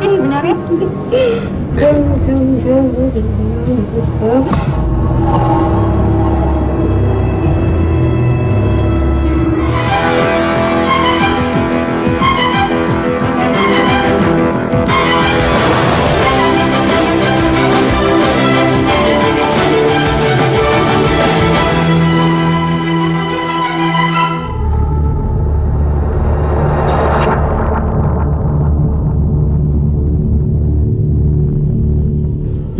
sih sebenarnya?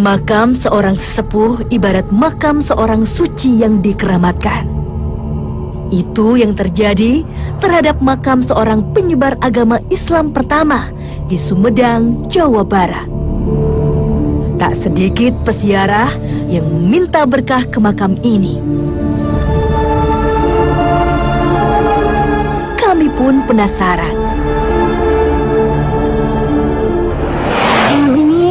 Makam seorang sesepuh ibarat makam seorang suci yang dikeramatkan. Itu yang terjadi terhadap makam seorang penyebar agama Islam pertama di Sumedang, Jawa Barat. Tak sedikit peziarah yang meminta berkah ke makam ini. Kami pun penasaran.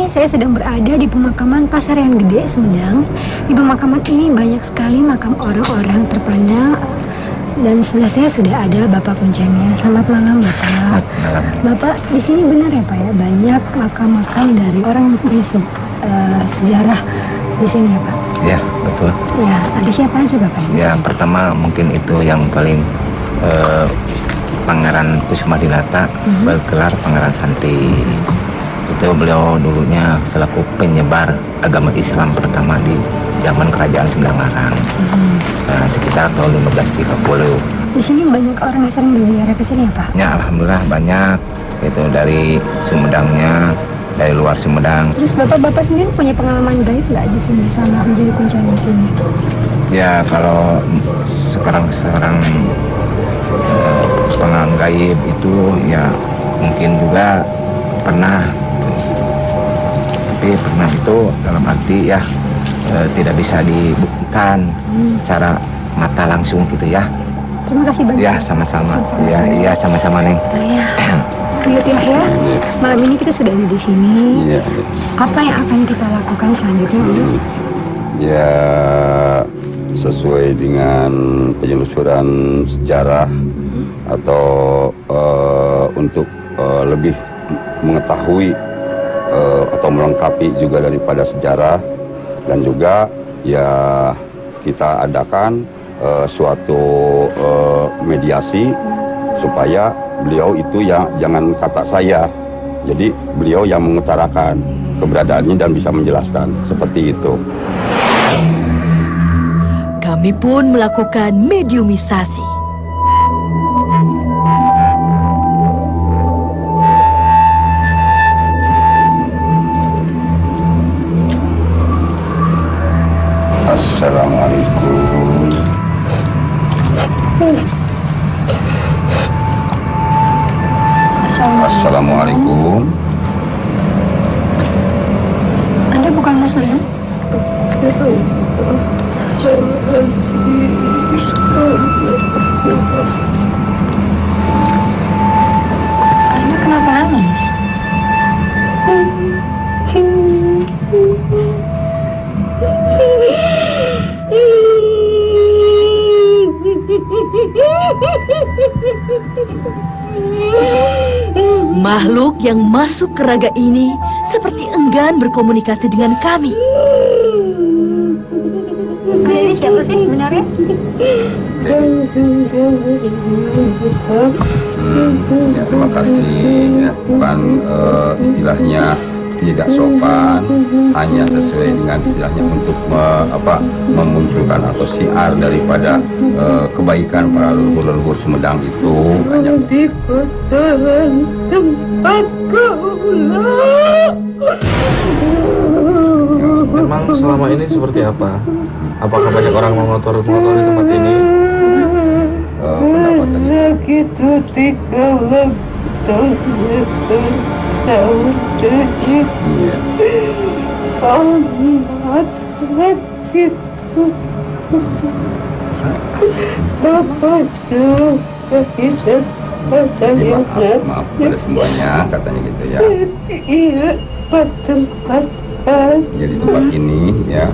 Saya sedang berada di pemakaman Pasar yang Gede, Sumedang. Di pemakaman ini banyak sekali makam orang-orang terpandang. Dan sebelah saya sudah ada Bapak Kuncengnya. Selamat malam, Bapak. Malam. Bapak, di sini benar ya, Pak ya? Banyak makam-makam dari orang yang punya sejarah di sini ya, Pak? Ya, betul. Ya, ada siapa aja, Bapak? Ya, pertama mungkin itu yang paling Pangeran Kusuma-Dinata, bergelar Pangeran Santi. Itu beliau dulunya selaku penyebar agama Islam pertama di zaman Kerajaan Sunda Larang, sekitar tahun 1530. Di sini banyak orang yang sering berziarah ke sini ya, Pak? Ya, alhamdulillah banyak. Itu dari Sumedangnya, dari luar Sumedang. Terus bapak-bapak sendiri punya pengalaman gaib nggak di sini sama menjadi kuncen di sini? Ya, kalau sekarang pengalaman gaib itu ya mungkin juga pernah. Tapi pernah itu dalam arti ya tidak bisa dibuktikan secara mata langsung gitu ya. Terima kasih banyak. Ya, sama-sama. Iya, sama-sama, Neng. Ruyut ya, malam ini kita sudah ada di sini. Iya. Apa yang akan kita lakukan selanjutnya, Uyut? Ya, sesuai dengan penelusuran sejarah atau untuk lebih mengetahui atau melengkapi juga daripada sejarah, dan juga ya kita adakan suatu mediasi supaya beliau itu ya jangan kata saya, jadi beliau yang mengutarakan keberadaannya dan bisa menjelaskan seperti itu. Kami pun melakukan mediumisasi. Assalamualaikum. Assalamualaikum. Anda bukan Muslim? Anda kenapa nangis? Makhluk yang masuk ke raga ini seperti enggan berkomunikasi dengan kami. Anda ini siapa sih sebenarnya? Ya, terima kasih. Ya, bukan istilahnya tidak sopan, hanya sesuai dengan istilahnya untuk memunculkan atau siar daripada kebaikan para leluhur Sumedang itu. Hanya memang selama ini seperti apa? Apakah banyak orang mengotori tempat ini? Maaf pada semuanya, katanya gitu ya. Iya, tempat Jadi tempat ini ya.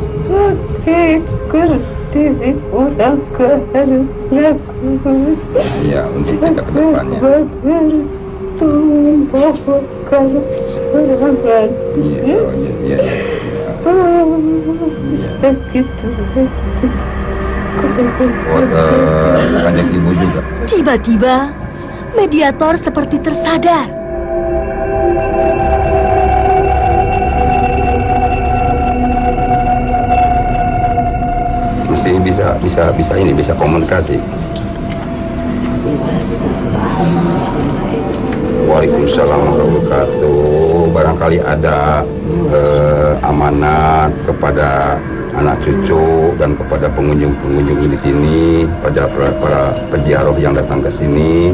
Ya, untuk kita ke depannya. Sabar. Iya, iya. Sakit hati. Buat kanjeng ibu juga. Tiba-tiba, mediator seperti tersadar. Masih bisa komunikasi. Waalaikumsalam warahmatullahi wabarakatuh. Barangkali ada amanat kepada anak cucu dan kepada pengunjung-pengunjung di sini, pada para peziarah yang datang ke sini.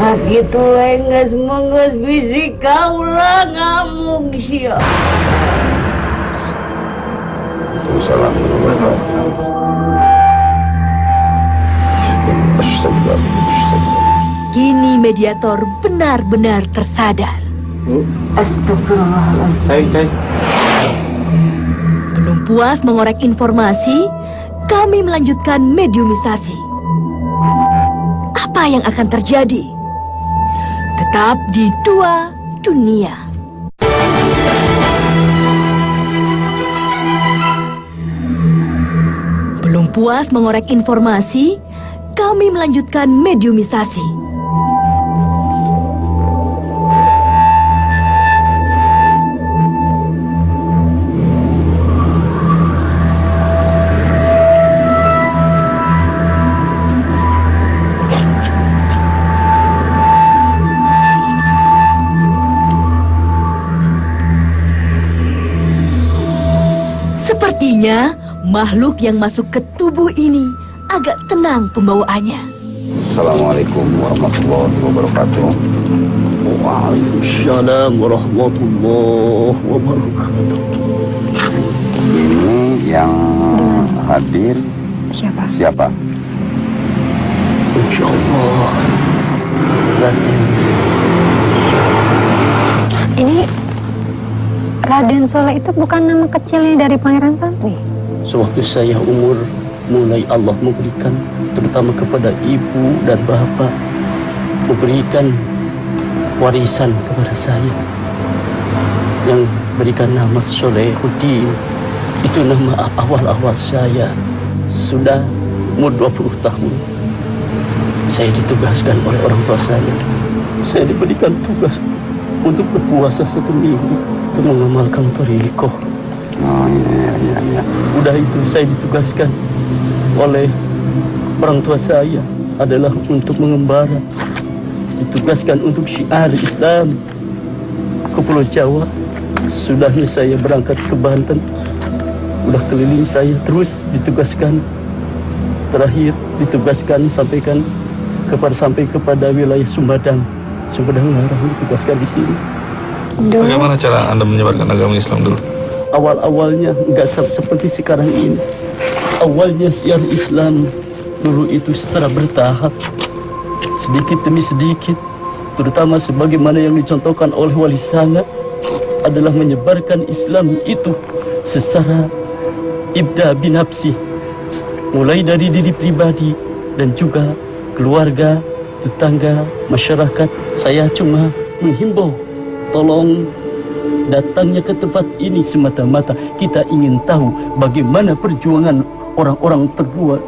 Sakit lengas menggus bisi kaulah ngamuk sia. Waalaikumsalam warahmatullahi wabarakatuh. Kini mediator benar-benar tersadar. Astagfirullahaladzim. Belum puas mengorek informasi, kami melanjutkan mediumisasi. Apa yang akan terjadi? Tetap di Dua Dunia. Belum puas mengorek informasi, kami melanjutkan mediumisasi. Sepertinya makhluk yang masuk ke tubuh ini agak tenang pembawaannya. Assalamualaikum warahmatullahi wabarakatuh. Waalaikumsalam warahmatullahi wabarakatuh. Ini yang hadir siapa? Insyaallah. Ini Raden Soleh itu bukan nama kecilnya dari Pangeran Santri. Sewaktu saya umur, mulai Allah memberikan, terutama kepada ibu dan bapak, memberikan warisan kepada saya yang berikan nama Solehuddin. Itu nama awal-awal saya. Sudah umur 20 tahun saya ditugaskan oleh orang tua saya. Saya diberikan tugas untuk berpuasa 1 minggu untuk mengamalkan thariqah. Oh iya. Udah itu saya ditugaskan oleh orang tua saya adalah untuk mengembara, ditugaskan untuk syiar Islam ke Pulau Jawa. Sudahnya saya berangkat ke Banten, udah keliling saya terus ditugaskan. Terakhir ditugaskan sampai kepada wilayah Sumedang Larang, ditugaskan di sini. Bagaimana cara Anda menyebarkan agama Islam dulu? Awal-awalnya nggak seperti sekarang ini. Awalnya siar Islam dulu itu secara bertahap, sedikit demi sedikit, terutama sebagaimana yang dicontohkan oleh Wali Sanga adalah menyebarkan Islam itu secara ibda binafsi, mulai dari diri pribadi dan juga keluarga, tetangga, masyarakat. Saya cuma menghimbau, tolong datangnya ke tempat ini semata-mata kita ingin tahu bagaimana perjuangan orang-orang tertua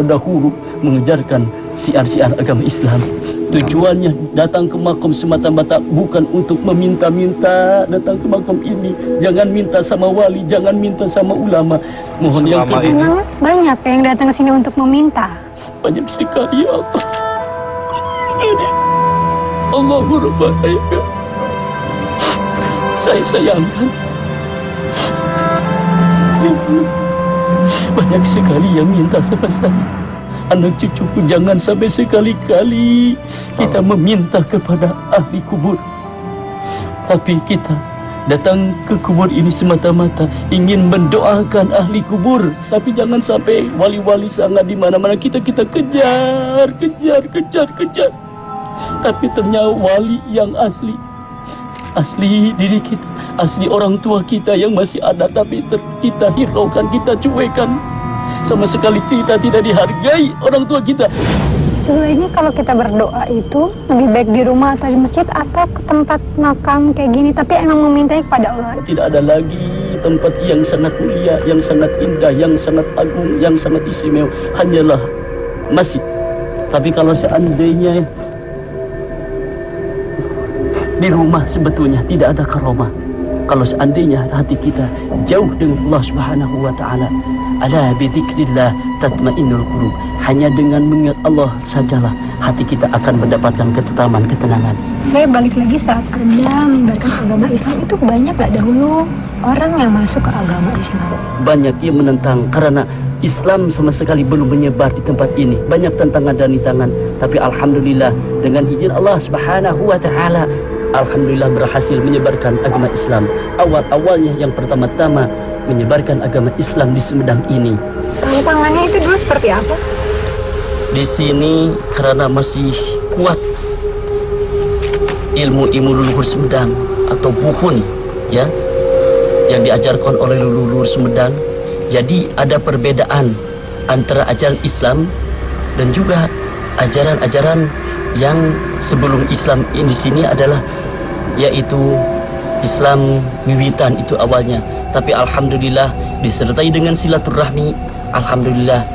dahulu mengejarkan syiar-syiar agama Islam. Tujuannya datang ke makom semata-mata bukan untuk meminta-minta. Datang ke makom ini jangan minta sama wali, jangan minta sama ulama. Mohon yang kedua. Memang banyak yang datang ke sini untuk meminta. Banyak sekali, ya Allah. Allahu Rabbana, ya. Saya sayangkan banyak sekali yang minta sama saya. Anak cucuku, jangan sampai sekali-kali kita meminta kepada ahli kubur. Tapi kita datang ke kubur ini semata-mata ingin mendoakan ahli kubur. Tapi jangan sampai wali-wali sangat di mana-mana kita kejar. Tapi ternyata wali yang asli diri kita, asli orang tua kita yang masih ada, tapi kita hiraukan, kita cuekan. Sama sekali kita tidak dihargai orang tua kita. sebaiknya kalau kita berdoa itu lebih baik di rumah atau di masjid atau ke tempat makam kayak gini, tapi emang memintanya kepada Allah. Tidak ada lagi tempat yang sangat mulia, yang sangat indah, yang sangat agung, yang sangat istimewa. Hanyalah masjid. Tapi kalau seandainya di rumah sebetulnya tidak ada karomah. Kalau seandainya hati kita jauh dengan Allah Subhanahu wa taala, ala bi dzikrillah tatmainnul qulub. Hanya dengan mengingat Allah sajalah hati kita akan mendapatkan ketetaman, ketenangan. Saya balik lagi saat Anda menyebarkan agama Islam itu banyak gak dahulu orang yang masuk ke agama Islam? Banyak yang menentang karena Islam sama sekali belum menyebar di tempat ini. Banyak tantangan dan rintangan, tapi alhamdulillah dengan izin Allah Subhanahu wa taala, alhamdulillah berhasil menyebarkan agama Islam. Awal-awalnya yang pertama-tama menyebarkan agama Islam di Sumedang ini. Tantangannya itu dulu seperti apa? Di sini karena masih kuat ilmu-ilmu leluhur Sumedang atau buhun ya yang diajarkan oleh leluhur Sumedang. Jadi ada perbedaan antara ajaran Islam dan juga ajaran-ajaran yang sebelum Islam ini di sini adalah yaitu Islam wiwitan itu awalnya. Tapi alhamdulillah disertai dengan silaturahmi, alhamdulillah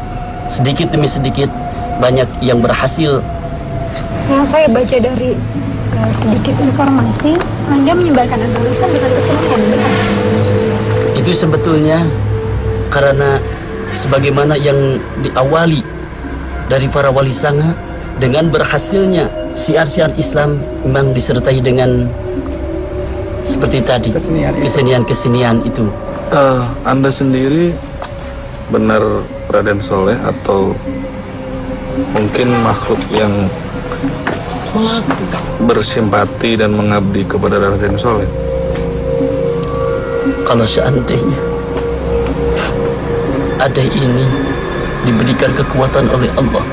sedikit demi sedikit banyak yang berhasil. Yang saya baca dari sedikit informasi, Anda menyebarkan agama Islam dengan kesenian, benar? Itu sebetulnya karena sebagaimana yang diawali dari para wali sanga, dengan berhasilnya syiar-syiar Islam memang disertai dengan seperti tadi kesenian-kesenian itu. Anda sendiri benar Raden Soleh atau mungkin makhluk yang bersimpati dan mengabdi kepada Raden Soleh? Kalau seandainya ada ini diberikan kekuatan oleh Allah,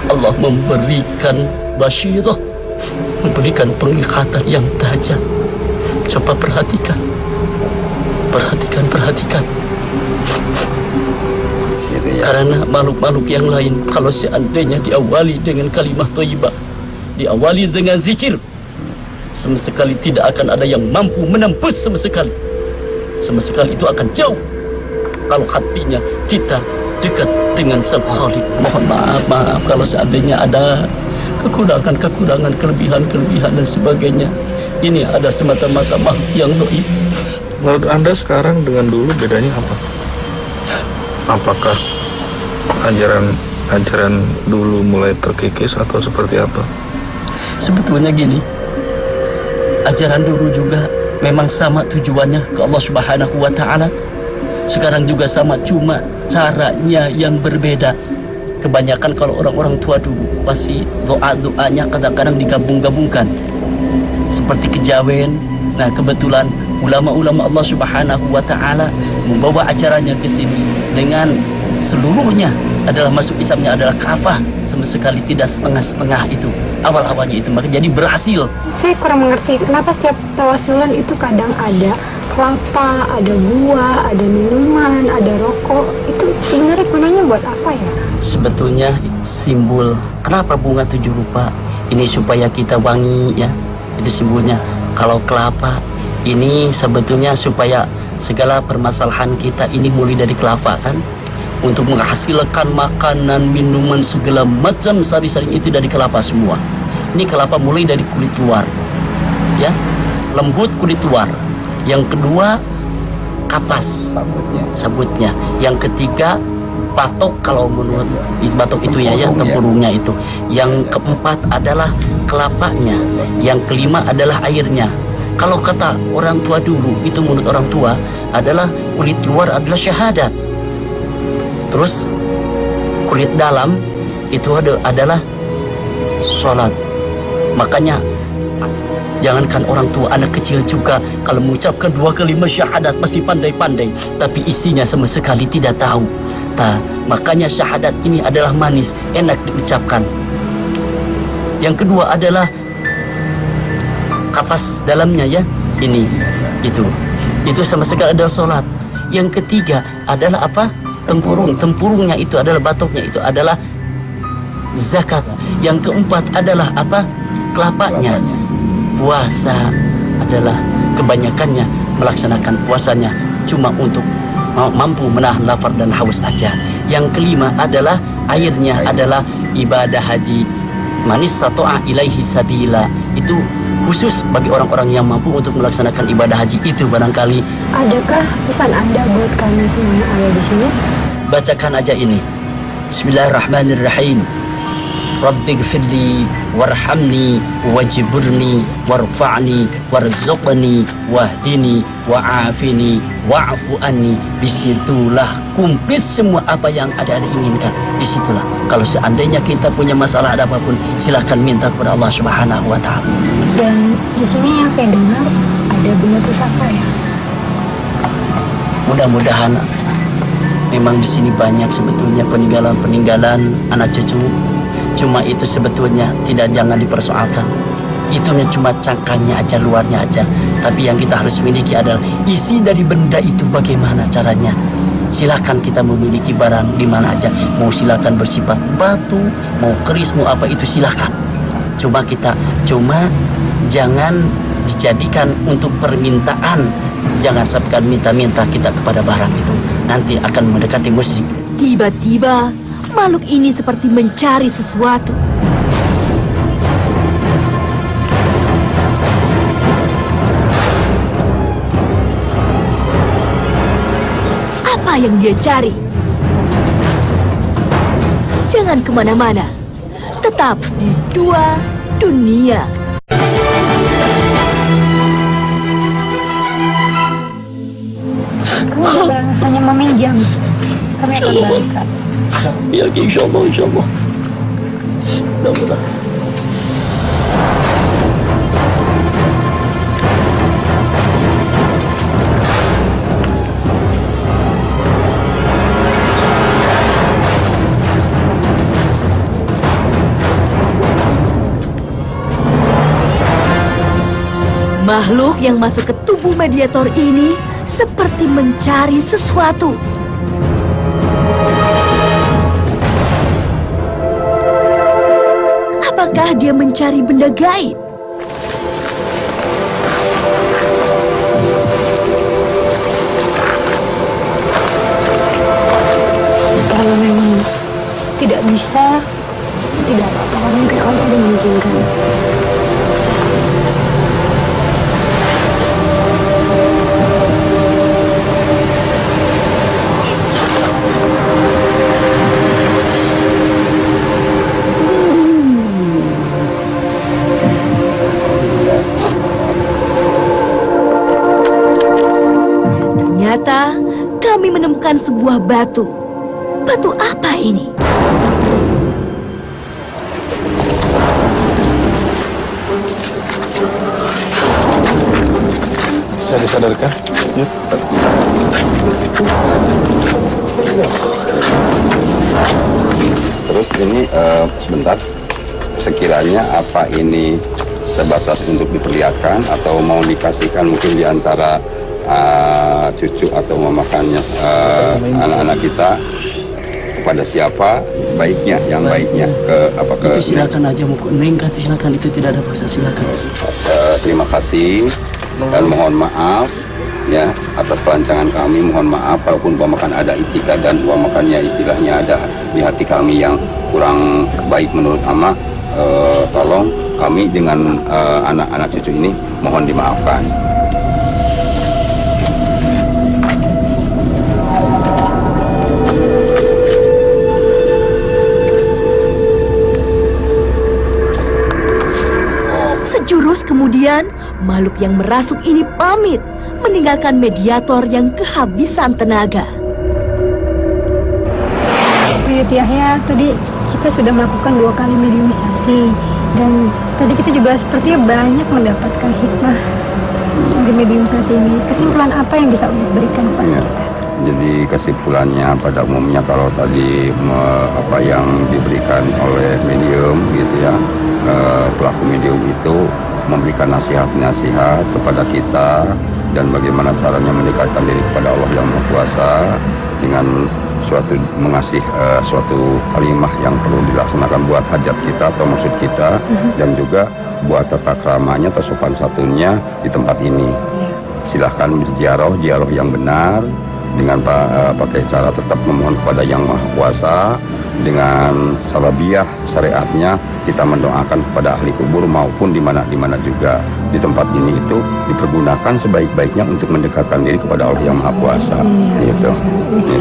Allah memberikan basyirah, memberikan penglihatan yang tajam. Coba perhatikan. Karena makhluk-makhluk yang lain kalau seandainya diawali dengan kalimat thayyibah, diawali dengan zikir, sama sekali tidak akan ada yang mampu menembus sama sekali. Sama sekali itu akan jauh kalau hatinya kita dekat dengan Sang Khalik. Mohon maaf kalau seandainya ada kekurangan, kelebihan dan sebagainya. Ini ada semata-mata makhluk yang doib. Menurut Anda sekarang dengan dulu bedanya apa? Apakah ajaran dulu mulai terkikis atau seperti apa? Sebetulnya gini, ajaran dulu juga memang sama tujuannya ke Allah Subhanahu wa taala. Sekarang juga sama, cuma caranya yang berbeda. Kebanyakan kalau orang-orang tua dulu pasti doa-doanya kadang-kadang digabung-gabungkan seperti kejawen. Nah, kebetulan ulama-ulama Allah Subhanahu wa taala membawa ajarannya ke sini dengan seluruhnya adalah masuk Islamnya adalah kafah, sama sekali tidak setengah-setengah itu. Awal-awalnya itu maka jadi berhasil. Saya kurang mengerti kenapa setiap tawasulan itu kadang ada kelapa, ada buah, ada minuman, ada rokok. Itu sebenarnya gunanya buat apa ya? Sebetulnya simbol kenapa bunga 7 rupa ini supaya kita wangi ya. Itu simbolnya. Kalau kelapa ini sebetulnya supaya segala permasalahan kita ini mulai dari kelapa kan, untuk menghasilkan makanan, minuman, segala macam sari-sari itu dari kelapa semua. Ini kelapa mulai dari kulit luar ya, lembut kulit luar. Yang kedua kapas, sabutnya. Yang ketiga batok, kalau menurut batok itu ya tempurungnya itu. Yang keempat adalah kelapanya. Yang kelima adalah airnya. Kalau kata orang tua dulu, itu menurut orang tua adalah kulit luar adalah syahadat. Terus kulit dalam itu adalah sholat. Makanya jangankan orang tua, anak kecil juga kalau mengucapkan 2 kalimat syahadat masih pandai-pandai, tapi isinya sama sekali tidak tahu. Nah, makanya syahadat ini adalah manis, enak diucapkan. Yang kedua adalah kapas dalamnya ya, ini itu sama sekali adalah sholat. Yang ketiga adalah apa? Tempurungnya itu adalah batoknya itu adalah zakat. Yang keempat adalah apa? Kelapanya. Puasa adalah kebanyakannya melaksanakan puasanya cuma untuk mampu menahan lapar dan haus aja. Yang kelima adalah airnya adalah ibadah haji. Manis sato'a ilaihi sabila. Itu khusus bagi orang-orang yang mampu untuk melaksanakan ibadah haji itu barangkali. Adakah pesan Anda buat kami semua yang ada di sini? Bacakan aja ini. Bismillahirrahmanirrahim. Rabbighfirli warhamni wajburni warfa'ni warzuqni wahdini wa'afini wa'fu anni. Disitulah komplit semua apa yang ada inginkan. Disitulah. Kalau seandainya kita punya masalah ada apapun, silahkan minta kepada Allah Subhanahu wa Ta'ala. Dan di sini yang saya dengar ada bunga pusaka ya. Mudah-mudahan memang di sini banyak sebetulnya peninggalan anak cucu. Cuma itu sebetulnya jangan dipersoalkan. Itunya cuma cangkangnya aja, luarnya aja. Tapi yang kita harus miliki adalah isi dari benda itu bagaimana caranya. Silakan kita memiliki barang di mana aja. Mau silakan bersifat batu, mau keris, mau apa itu silakan. Cuma jangan dijadikan untuk permintaan. Jangan sampai minta-minta kita kepada barang itu. Nanti akan mendekati musyrik. Tiba-tiba makhluk ini seperti mencari sesuatu. Apa yang dia cari? Jangan kemana-mana. Tetap di Dua Dunia. Kami hanya meminjam. Kami akan balikan. Ya, insyaallah. Mudah-mudahan. Makhluk yang masuk ke tubuh mediator ini seperti mencari sesuatu. Apakah dia mencari benda gaib? Kalau memang tidak bisa, tidak apa-apa. Mungkin Allah tidak mengizinkan. Ternyata kami menemukan sebuah batu. Batu apa ini? Bisa disadarkan? Ya. Terus ini sebentar, sekiranya apa ini sebatas untuk diperlihatkan atau mau dikasihkan mungkin di antara cucu atau memakannya anak-anak kita, kepada siapa baiknya, yang baiknya ke Itu silakan aja, Neng kata silakan, itu tidak ada paksa, silakan. Terima kasih dan mohon maaf ya atas perancangan kami. Mohon maaf walaupun pemakan ada etika dan pemakannya istilahnya ada di hati kami yang kurang baik menurut Ama. Tolong kami dengan anak-anak cucu ini mohon dimaafkan. Sejurus kemudian, makhluk yang merasuk ini pamit, meninggalkan mediator yang kehabisan tenaga. Buyut Yahya, tadi kita sudah melakukan 2 kali mediumisasi. Dan tadi kita juga sepertinya banyak mendapatkan hikmah di mediumisasi ini. Kesimpulan apa yang bisa berikan kepada kita? Jadi kesimpulannya pada umumnya kalau tadi apa yang diberikan oleh medium gitu ya, pelaku medium itu memberikan nasihat-nasihat kepada kita dan bagaimana caranya mendekatkan diri kepada Allah yang Maha Kuasa dengan suatu kalimah yang perlu dilaksanakan buat hajat kita atau maksud kita, dan juga buat tata keramanya atau sopan santunnya di tempat ini. Silahkan berziarah yang benar dengan pakai cara tetap memohon kepada Yang Maha Kuasa. Dengan salabiyah syariatnya kita mendoakan kepada ahli kubur maupun di mana juga di tempat ini itu dipergunakan sebaik-baiknya untuk mendekatkan diri kepada Allah Yang Maha Kuasa. Gitu.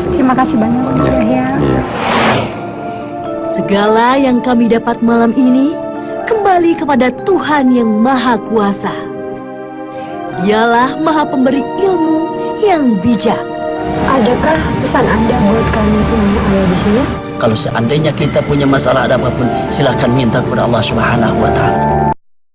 Terima kasih banyak Pak Yahya. Iya. Segala yang kami dapat malam ini kembali kepada Tuhan Yang Maha Kuasa. Dialah Maha Pemberi ilmu yang bijak. Adakah pesan Anda buat kami semua yang ada di sini? Kalau seandainya kita punya masalah ada apapun, silakan minta kepada Allah Subhanahu wa Ta'ala.